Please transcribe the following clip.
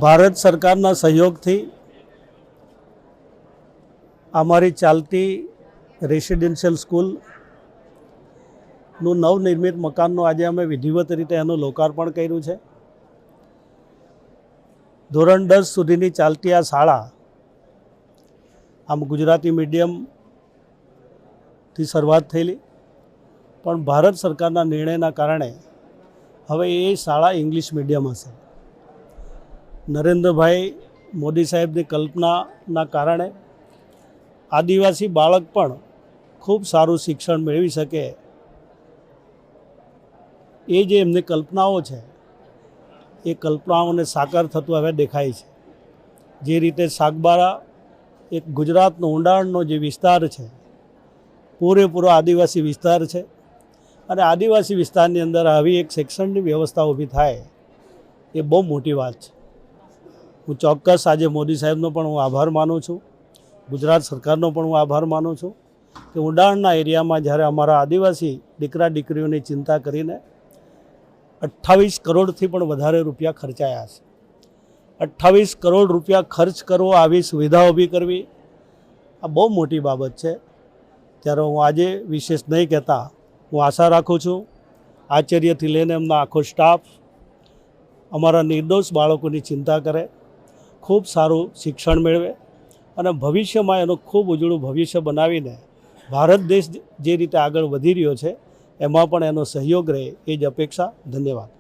ભારત સરકારના સહયોગથી અમારી ચાલતી રેસિડેન્શિયલ સ્કૂલનું નવનિર્મિત મકાનનું આજે અમે વિધિવત રીતે એનું લોકાર્પણ કર્યું છે. ધોરણ 10 સુધીની ચાલતી આ શાળા આમ ગુજરાતી મીડિયમથી શરૂઆત થયેલી, પણ ભારત સરકારના નિર્ણયના કારણે હવે એ શાળા ઇંગ્લિશ મીડિયમ હશે. નરેન્દ્રભાઈ મોદી સાહેબની કલ્પનાના કારણે આદિવાસી બાળક પણ ખૂબ સારું શિક્ષણ મેળવી શકે એ જે એમની કલ્પનાઓ છે એ કલ્પનાઓને સાકાર થતું હવે દેખાય છે. જે રીતે સાગબારા એક ગુજરાતનો ઊંડાણનો જે વિસ્તાર છે, પૂરેપૂરો આદિવાસી વિસ્તાર છે, અને આદિવાસી વિસ્તારની અંદર આવી એક શિક્ષણની વ્યવસ્થા ઊભી થાય એ બહુ મોટી વાત છે. હું ચોક્કસ આજે મોદી સાહેબનો પણ હું આભાર માનું છું, ગુજરાત સરકારનો પણ હું આભાર માનું છું કે ઊંડાણના એરિયામાં જ્યારે અમારા આદિવાસી દીકરા દીકરીઓની ચિંતા કરીને 28 કરોડથી પણ વધારે રૂપિયા ખર્ચાયા છે. 28 કરોડ રૂપિયા ખર્ચ કરવો, આવી સુવિધા ઊભી કરવી, આ બહુ મોટી બાબત છે. ત્યારે હું આજે વિશેષ નહીં કહેતા, હું આશા રાખું છું આચાર્યથી લઈને એમના આખો સ્ટાફ અમારા નિર્દોષ બાળકોની ચિંતા કરે, ખૂબ સારું શિક્ષણ મેળવે અને ભવિષ્યમાં એનું ખૂબ ઉજળું ભવિષ્ય બનાવીને ભારત દેશ જે રીતે આગળ વધી રહ્યો છે એમાં પણ એનો સહયોગ રહે એ જ અપેક્ષા. ધન્યવાદ.